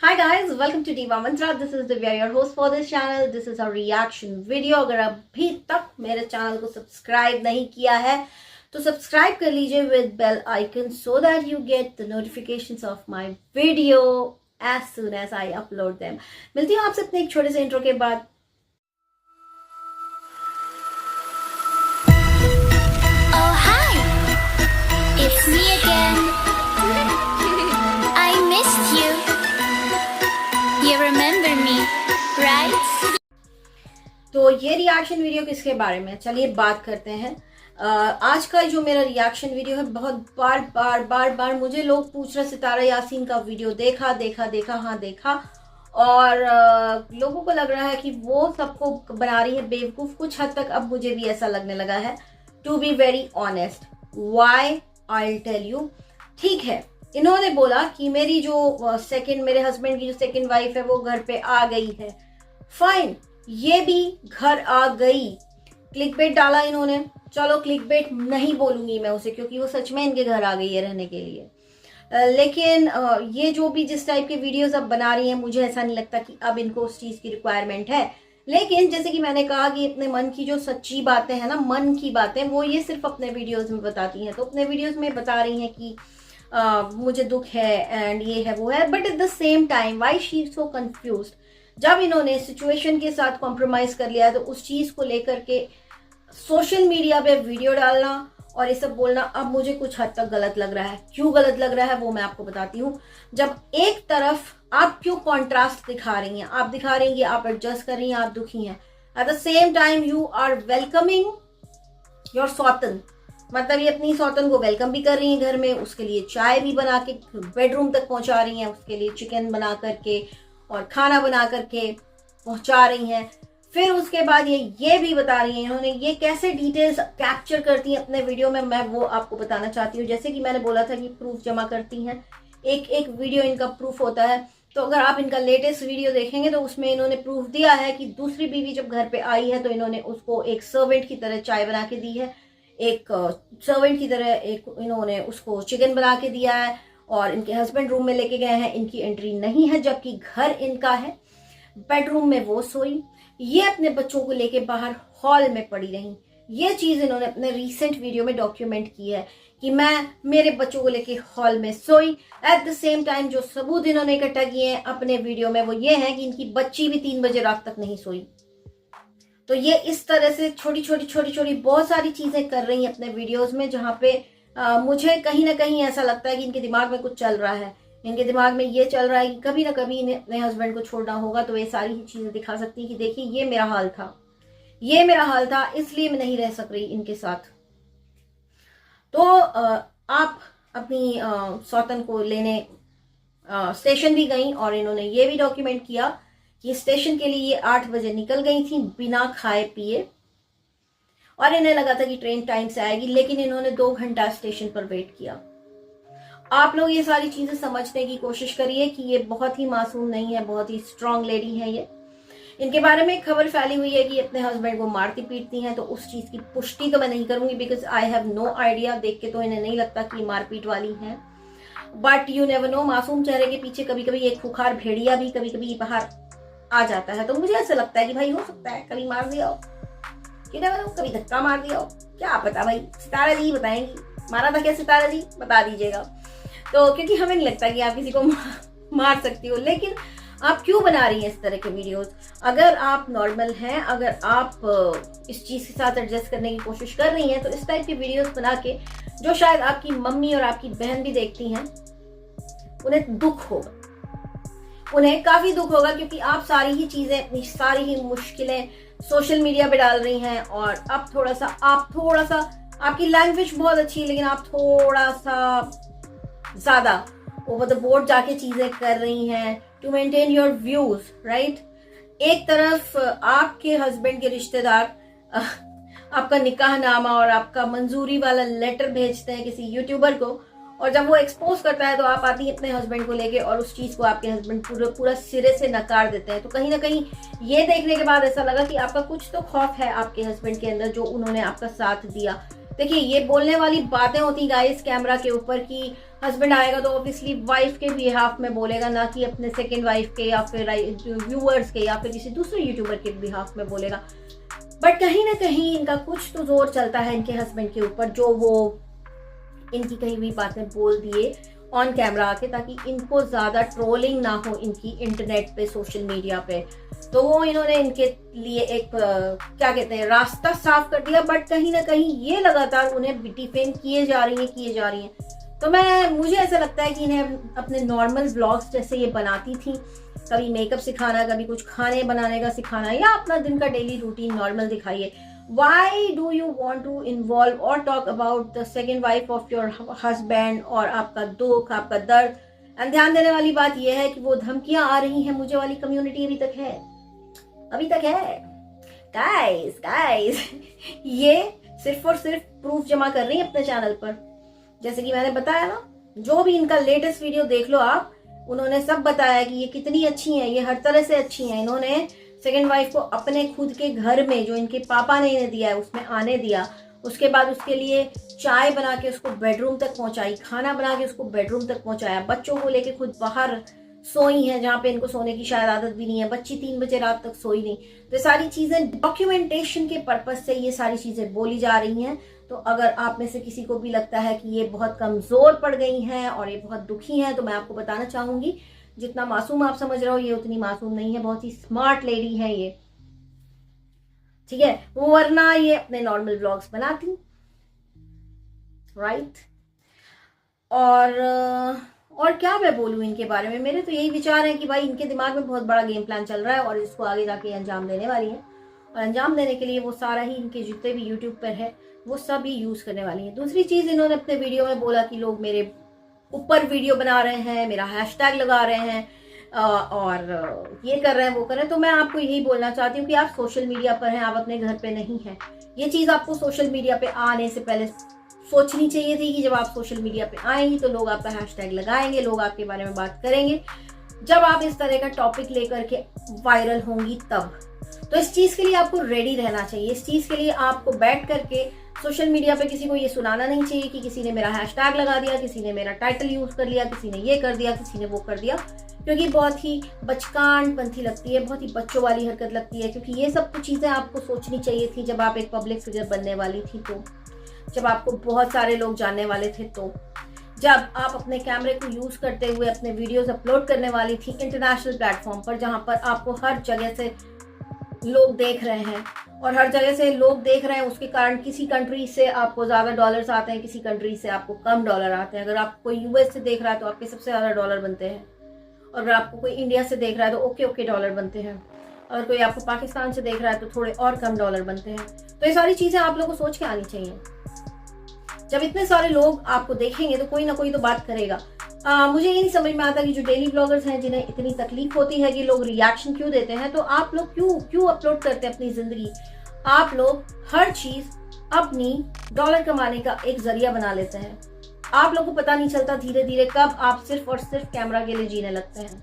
Hi guys, welcome to Diva Mantra. This is Divya, your host for this channel. This is a reaction video. अगर अभी तक मेरे channel को subscribe नहीं किया है तो सब्सक्राइब कर लीजिए with bell icon so that you get the notifications of my video as soon as I upload them. मिलती हूँ आपसे अपने एक छोटे से इंट्रो के बाद. Oh hi, it's me again. I missed you. You remember me, right? तो ये रिएक्शन वीडियो किसके बारे में, चलिए बात करते हैं. आज का जो मेरा रिएक्शन वीडियो है, बहुत बार मुझे लोग पूछ रहे सितारा यासीन का वीडियो देखा हाँ देखा, और लोगों को लग रहा है कि वो सबको बना रही है बेवकूफ. कुछ हद तक अब मुझे भी ऐसा लगने लगा है. To be very honest, why I tell you. ठीक है, इन्होंने बोला कि मेरी जो मेरे हस्बैंड की जो सेकंड वाइफ है वो घर पे आ गई है. फाइन, ये भी घर आ गई. क्लिकबेट डाला इन्होंने. चलो क्लिकबेट नहीं बोलूंगी मैं उसे, क्योंकि वो सच में इनके घर आ गई है रहने के लिए. लेकिन ये जो भी जिस टाइप के वीडियोस अब बना रही हैं, मुझे ऐसा नहीं लगता कि अब इनको उस चीज की रिक्वायरमेंट है. लेकिन जैसे कि मैंने कहा कि अपने मन की जो सच्ची बातें हैं ना, मन की बातें, वो ये सिर्फ अपने वीडियोज में बताती हैं. तो अपने वीडियोज में बता रही हैं कि मुझे दुख है एंड ये है वो है. But at the same time why she so confused. जब इन्होंने सिचुएशन के साथ कॉम्प्रोमाइज कर लिया तो उस चीज को लेकर के सोशल मीडिया पे वीडियो डालना और ये सब बोलना अब मुझे कुछ हद तक गलत लग रहा है. क्यों गलत लग रहा है वो मैं आपको बताती हूँ. जब एक तरफ आप क्यों कॉन्ट्रास्ट दिखा रही हैं, आप दिखा रही हैं कि आप एडजस्ट कर रही हैं, आप दुखी हैं. At the same time you are welcoming your सौतन, मतलब ये अपनी सौतन को वेलकम भी कर रही हैं घर में. उसके लिए चाय भी बना के बेडरूम तक पहुंचा रही हैं, उसके लिए चिकन बना करके और खाना बना करके पहुंचा रही हैं. फिर उसके बाद ये भी बता रही हैं, इन्होंने ये कैसे डिटेल्स कैप्चर करती हैं अपने वीडियो में, मैं वो आपको बताना चाहती हूँ. जैसे कि मैंने बोला था कि प्रूफ जमा करती हैं, एक वीडियो इनका प्रूफ होता है. तो अगर आप इनका लेटेस्ट वीडियो देखेंगे तो उसमें इन्होंने प्रूफ दिया है कि दूसरी बीवी जब घर पे आई है तो इन्होंने उसको एक सर्वेंट की तरह चाय बना के दी है, एक सर्वेंट की तरह एक इन्होंने उसको चिकन बना के दिया है, और इनके हस्बैंड रूम में लेके गए हैं. इनकी एंट्री नहीं है जबकि घर इनका है. बेडरूम में वो सोई, ये अपने बच्चों को लेके बाहर हॉल में पड़ी रही. ये चीज इन्होंने अपने रीसेंट वीडियो में डॉक्यूमेंट की है कि मैं मेरे बच्चों को लेके हॉल में सोई. एट द सेम टाइम जो सबूत इन्होंने इकट्ठा किए हैं अपने वीडियो में वो ये है कि इनकी बच्ची भी 3 बजे रात तक नहीं सोई. तो ये इस तरह से छोटी बहुत सारी चीजें कर रही हैं अपने वीडियोस में, जहां पे मुझे कहीं ना कहीं ऐसा लगता है कि इनके दिमाग में कुछ चल रहा है. इनके दिमाग में ये चल रहा है कि कभी ना कभी इन्हें अपने हस्बैंड को छोड़ना होगा, तो ये सारी ही चीजें दिखा सकती है कि देखिए ये मेरा हाल था, इसलिए मैं नहीं रह सक रही इनके साथ. तो आप अपनी सौतन को लेने स्टेशन भी गई, और इन्होंने ये भी डॉक्यूमेंट किया कि स्टेशन के लिए ये 8 बजे निकल गई थी बिना खाए पिए, और इन्हें लगा था कि ट्रेन टाइम से आएगी, लेकिन इन्होंने 2 घंटा स्टेशन पर वेट किया. आप लोग ये सारी चीजें समझने की कोशिश करिए कि ये बहुत ही मासूम नहीं है, बहुत ही स्ट्रांग लेडी है. ये इनके बारे में खबर फैली हुई है कि अपने हस्बैंड को मारती पीटती हैं, तो उस चीज की पुष्टि तो मैं नहीं करूंगी because I have no idea. देख के तो इन्हें नहीं लगता कि मारपीट वाली हैं, बट यू नेवर नो. मासूम चेहरे के पीछे कभी कभी एक खुखार भेड़िया भी कभी कभी बाहर आ जाता है. तो मुझे ऐसा लगता है कि भाई हो सकता है कभी मार दिया हो, कभी धक्का मार दिया हो, क्या पता भाई. सितारा जी बताएंगी मारा था क्या सितारा जी, बता दीजिएगा. तो क्योंकि हमें नहीं लगता कि आप किसी को मार सकती हो. लेकिन आप क्यों बना रही हैं इस तरह के वीडियोस? अगर आप नॉर्मल हैं, अगर आप इस चीज के साथ एडजस्ट करने की कोशिश कर रही हैं, तो इस टाइप के वीडियोस बना के जो शायद आपकी मम्मी और आपकी बहन भी देखती हैं, उन्हें दुख होगा, उन्हें काफी दुख होगा, क्योंकि आप सारी ही चीजें, अपनी सारी ही मुश्किलें सोशल मीडिया पे डाल रही हैं. और अब थोड़ा सा आपकी लैंग्वेज बहुत अच्छी है, लेकिन आप थोड़ा सा ज्यादा ओवर द बोर्ड जाके चीजें कर रही हैं to maintain your views, right. एक तरफ आपके हस्बैंड के रिश्तेदार आपका निकाहनामा और आपका मंजूरी वाला लेटर भेजते हैं किसी यूट्यूबर को, और जब वो एक्सपोज करता है तो आप आती हैं अपने हस्बैंड को लेके और उस चीज को आपके हस्बैंड पूरा सिरे से नकार देते हैं. तो कहीं ना कहीं ये देखने के बाद ऐसा लगा कि आपका कुछ तो खौफ है आपके हस्बैंड के अंदर, जो उन्होंने आपका साथ दिया. देखिए ये बोलने वाली बातें होती गाइस कैमरा के ऊपर कि हस्बैंड आएगा तो ऑब्वियसली वाइफ के बिहाफ में बोलेगा, ना कि अपने सेकंड वाइफ के या फिर व्यूअर्स के या फिर किसी दूसरे यूट्यूबर के बिहाफ में बोलेगा। बट कहीं ना कहीं इनका कुछ तो जोर चलता है इनके हस्बैंड के ऊपर, जो वो इनकी कही हुई बातें बोल दिए ऑन कैमरा आके, ताकि इनको ज्यादा ट्रोलिंग ना हो इनकी इंटरनेट पे, सोशल मीडिया पे। तो वो इन्होंने इनके लिए एक क्या कहते हैं रास्ता साफ कर दिया। बट कहीं ना कहीं ये लगातार उन्हें डिफेम किए जा रही हैं। तो मुझे ऐसा लगता है कि इन्हें अपने नॉर्मल व्लॉग्स जैसे ये बनाती थी, कभी मेकअप सिखाना, कभी कुछ खाने बनाने का सिखाना, या अपना दिन का डेली रूटीन नॉर्मल दिखाइए। Why do you want to involve or talk about the second wife of your husband और आपका दुख, आपका दर्द? एंड ध्यान देने वाली बात यह है कि वो धमकियां आ रही हैं मुझे वाली कम्युनिटी अभी तक है गाइस ये सिर्फ और सिर्फ प्रूफ जमा कर रही है अपने चैनल पर। जैसे कि मैंने बताया ना, जो भी इनका लेटेस्ट वीडियो देख लो आप, उन्होंने सब बताया कि ये कितनी अच्छी हैं, ये हर तरह से अच्छी हैं। इन्होंने सेकेंड वाइफ को अपने खुद के घर में जो इनके पापा ने इन्हें दिया है उसमें आने दिया, उसके बाद उसके लिए चाय बना के उसको बेडरूम तक पहुंचाई, खाना बना के उसको बेडरूम तक पहुंचाया, बच्चों को लेके खुद बाहर सोई हैं जहाँ पे इनको सोने की शायद आदत भी नहीं है, बच्ची 3 बजे रात तक सोई नहीं। तो सारी चीजें डॉक्यूमेंटेशन के पर्पज से ये सारी चीजें बोली जा रही हैं। तो अगर आप में से किसी को भी लगता है कि ये बहुत कमजोर पड़ गई हैं और ये बहुत दुखी हैं, तो मैं आपको बताना चाहूंगी जितना मासूम आप समझ रहे हो ये उतनी मासूम नहीं है, बहुत ही स्मार्ट लेडी है ये, ठीक है। वरना ये अपने नॉर्मल व्लॉग्स बनाती, राइट। और क्या मैं बोलूं इनके बारे में, मेरे तो यही विचार है कि भाई इनके दिमाग में बहुत बड़ा गेम प्लान चल रहा है और इसको आगे जाके अंजाम देने वाली है, और अंजाम देने के लिए वो सारा ही इनके जितने भी यूट्यूब पर है वो सब ही यूज करने वाली है। दूसरी चीज, इन्होंने अपने वीडियो में बोला कि लोग मेरे ऊपर वीडियो बना रहे हैं, मेरा हैशटैग लगा रहे हैं और ये कर रहे हैं वो कर रहे हैं। तो मैं आपको यही बोलना चाहती हूँ कि आप सोशल मीडिया पर हैं, आप अपने घर पे नहीं हैं। ये चीज आपको सोशल मीडिया पे आने से पहले सोचनी चाहिए थी कि जब आप सोशल मीडिया पे आएंगी तो लोग आपका हैशटैग लगाएंगे, लोग आपके बारे में बात करेंगे, जब आप इस तरह का टॉपिक लेकर के वायरल होंगी तब। तो इस चीज के लिए आपको रेडी रहना चाहिए। इस चीज के लिए आपको बैठ करके सोशल मीडिया पे किसी को ये सुनाना नहीं चाहिए कि किसी ने मेरा हैशटैग लगा दिया, किसी ने मेरा टाइटल यूज कर लिया, किसी ने ये कर दिया, किसी ने वो कर दिया, क्योंकि बहुत ही बचकानपंथी लगती है, बहुत ही बच्चों वाली हरकत लगती है। क्योंकि ये सब कुछ चीजें आपको सोचनी चाहिए थी जब आप एक पब्लिक फिगर बनने वाली थी, तो जब आपको बहुत सारे लोग जानने वाले थे, तो जब आप अपने कैमरे को यूज करते हुए अपने वीडियोस अपलोड करने वाली थी इंटरनेशनल प्लेटफॉर्म पर, जहां पर आपको हर जगह से लोग देख रहे हैं, और हर जगह से लोग देख रहे हैं उसके कारण किसी कंट्री से आपको ज्यादा डॉलर्स आते हैं, किसी कंट्री से आपको कम डॉलर आते हैं। अगर आप कोई यूएस से देख रहा है तो आपके सबसे ज्यादा डॉलर बनते हैं, और अगर आपको कोई इंडिया से देख रहा है तो ओके डॉलर बनते हैं, अगर कोई आपको पाकिस्तान से देख रहा है तो थोड़े और कम डॉलर बनते हैं। तो ये सारी चीजें आप लोगों को सोच के आनी चाहिए। जब इतने सारे लोग आपको देखेंगे तो कोई ना कोई तो बात करेगा। मुझे ये नहीं समझ में आता कि जो डेली ब्लॉगर्स हैं जिन्हें इतनी तकलीफ होती है कि लोग रिएक्शन क्यों देते हैं, तो आप लोग क्यों अपलोड करते हैं अपनी जिंदगी। आप लोग हर चीज अपनी डॉलर कमाने का एक जरिया बना लेते हैं। आप लोगों को पता नहीं चलता धीरे धीरे कब आप सिर्फ और सिर्फ कैमरा के लिए जीने लगते हैं।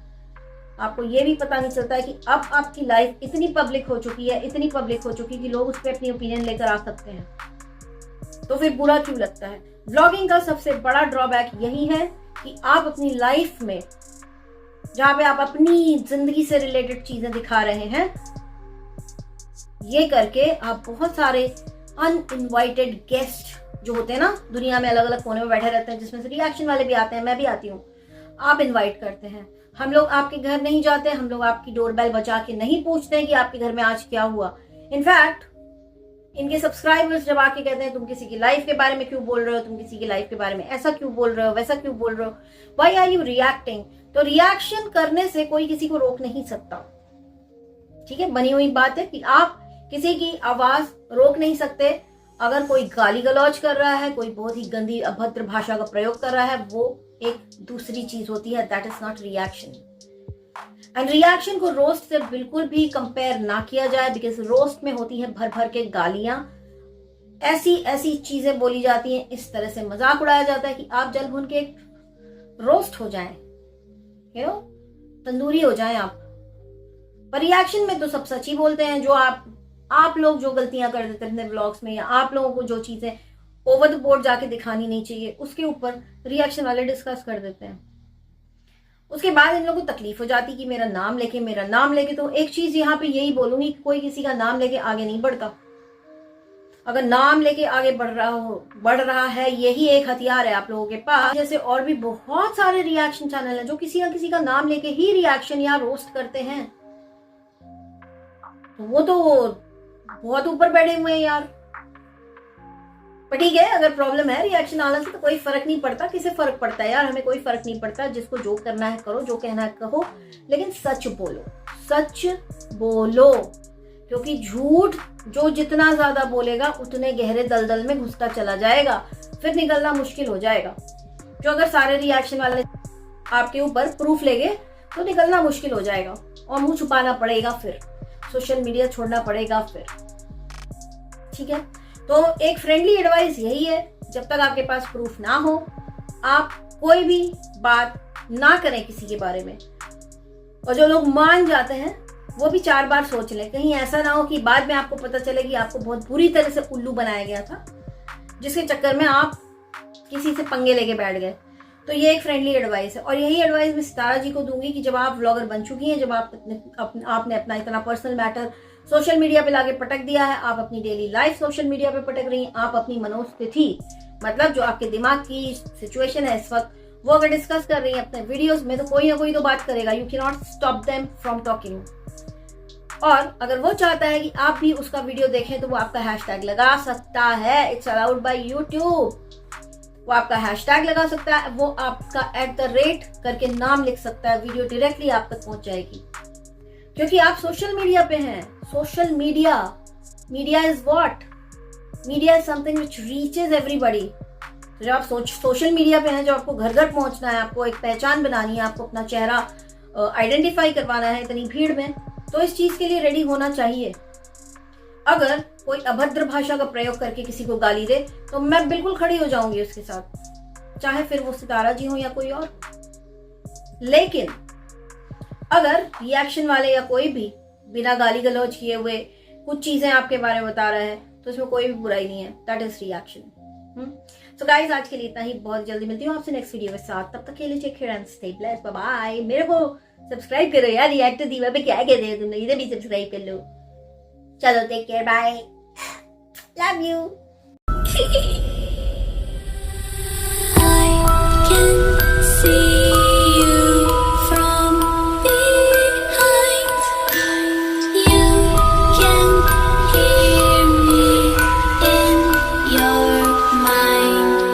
आपको ये भी पता नहीं चलता है कि अब आपकी लाइफ इतनी पब्लिक हो चुकी है, इतनी पब्लिक हो चुकी है कि लोग उस पर अपनी ओपिनियन लेकर आ सकते हैं। तो फिर बुरा क्यों लगता है। व्लॉगिंग का सबसे बड़ा ड्रॉबैक यही है कि आप अपनी लाइफ में जहां पे आप अपनी जिंदगी से रिलेटेड चीजें दिखा रहे हैं, ये करके आप बहुत सारे अनइनवाइटेड गेस्ट जो होते हैं ना, दुनिया में अलग अलग कोने में बैठे रहते हैं, जिसमें से रिएक्शन वाले भी आते हैं, मैं भी आती हूँ, आप इनवाइट करते हैं। हम लोग आपके घर नहीं जाते, हम लोग आपकी डोरबेल बजा के नहीं पूछते हैं कि आपके घर में आज क्या हुआ। इनफैक्ट इनके सब्सक्राइबर्स जब आके कहते हैं तुम किसी की लाइफ के बारे में क्यों बोल रहे हो, तुम किसी की लाइफ के बारे में ऐसा क्यों बोल रहे हो, वैसा क्यों बोल रहे हो, व्हाई आर यू रिएक्टिंग। तो रिएक्शन करने से कोई किसी को रोक नहीं सकता, ठीक है। बनी हुई बात है कि आप किसी की आवाज रोक नहीं सकते। अगर कोई गाली गलौज कर रहा है, कोई बहुत ही गंदी अभद्र भाषा का प्रयोग कर रहा है, वो एक दूसरी चीज होती है, that is not reaction. And reaction को रोस्ट से बिल्कुल भी कंपेयर ना किया जाए, बिकॉज रोस्ट में होती है भर भर के गालियां, ऐसी चीजें बोली जाती हैं, इस तरह से मजाक उड़ाया जाता है कि आप जल भुन के रोस्ट हो जाएं, यू नो, तंदूरी हो जाएं आप। पर रिएक्शन में तो सब सच ही बोलते हैं। जो आप लोग जो गलतियां कर देते हैं अपने व्लॉग्स में, या आप लोगों को जो चीजें ओवर द बोर्ड जाके दिखानी नहीं चाहिए, उसके ऊपर रिएक्शन वाले डिस्कस कर देते हैं। उसके बाद इन लोगों को तकलीफ हो जाती कि मेरा नाम लेके। तो एक चीज यहाँ पे यही बोलूंगी कि कोई किसी का नाम लेके आगे नहीं बढ़ता। अगर नाम लेके आगे बढ़ रहा है, यही एक हथियार है आप लोगों के पास। जैसे और भी बहुत सारे रिएक्शन चैनल हैं जो किसी ना किसी का नाम लेके ही रिएक्शन या रोस्ट करते हैं। तो वो तो बहुत ऊपर बैठे हुए हैं यार। पर ठीक है, अगर प्रॉब्लम है रिएक्शन आने से तो कोई फर्क नहीं पड़ता। किसे फर्क पड़ता है यार, हमें कोई फर्क नहीं पड़ता। जिसको जो करना है करो, जो कहना है कहो, लेकिन सच बोलो, सच बोलो। क्योंकि झूठ जो जितना ज्यादा बोलेगा उतने गहरे दलदल में घुसता चला जाएगा, फिर निकलना मुश्किल हो जाएगा। जो अगर सारे रिएक्शन वाले आपके ऊपर प्रूफ लेंगे तो निकलना मुश्किल हो जाएगा और मुंह छुपाना पड़ेगा, फिर सोशल मीडिया छोड़ना पड़ेगा फिर। ठीक है, तो एक फ्रेंडली एडवाइस यही है, जब तक आपके पास प्रूफ ना हो आप कोई भी बात ना करें किसी के बारे में। और जो लोग मान जाते हैं वो भी 4 बार सोच लें, कहीं ऐसा ना हो कि बाद में आपको पता चले कि आपको बहुत बुरी तरह से उल्लू बनाया गया था, जिसके चक्कर में आप किसी से पंगे लेके बैठ गए। तो ये एक फ्रेंडली एडवाइस है, और यही एडवाइस मैं सितारा जी को दूंगी कि जब आप व्लॉगर बन चुकी हैं, जब आपने अपना इतना पर्सनल मैटर सोशल मीडिया पे लाके पटक दिया है, आप अपनी डेली लाइफ सोशल मीडिया पे पटक रही हैं, आप अपनी मनोस्थिति मतलब जो आपके दिमाग की सिचुएशन है इस वक्त, वो अगर डिस्कस कर रही हैं अपने वीडियोस में, तो कोई ना कोई तो बात करेगा। You can not stop them from talking. और अगर वो चाहता है कि आप भी उसका वीडियो देखें तो वो आपका हैशटैग लगा सकता है। It's allowed by YouTube. वो आपका हैशटैग लगा सकता है, वो आपका @ करके नाम लिख सकता है, वीडियो डायरेक्टली आप तक पहुंच जाएगी। क्योंकि आप सोशल मीडिया पे हैं। Social media is what? Media is something which reaches everybody. तो जब आप सोशल मीडिया पे हैं, जब आपको घर घर पहुंचना है, आपको एक पहचान बनानी है, आपको अपना चेहरा आइडेंटिफाई करवाना है इतनी भीड़ में, तो इस चीज के लिए रेडी होना चाहिए। अगर कोई अभद्र भाषा का प्रयोग करके किसी को गाली दे तो मैं बिल्कुल खड़ी हो जाऊंगी उसके साथ, चाहे फिर वो सितारा जी हो या कोई और। लेकिन अगर रिएक्शन वाले या कोई भी बिना गाली गलौज किए हुए कुछ चीजें आपके बारे में बता रहा है तो इसमें कोई भी बुराई नहीं है। That is reaction. So guys, आज के लिए इतना ही। बहुत जल्दी मिलती हूँ आपसे नेक्स्ट वीडियो के साथ। तब तक के लिए take care and stay blessed. Bye bye. मेरे को सब्सक्राइब करो यार, रिएक्ट दीवा पे क्या कह रहे हो तुम लोग, इधर भी सब्सक्राइब कर लो। चलो take care, bye, love you.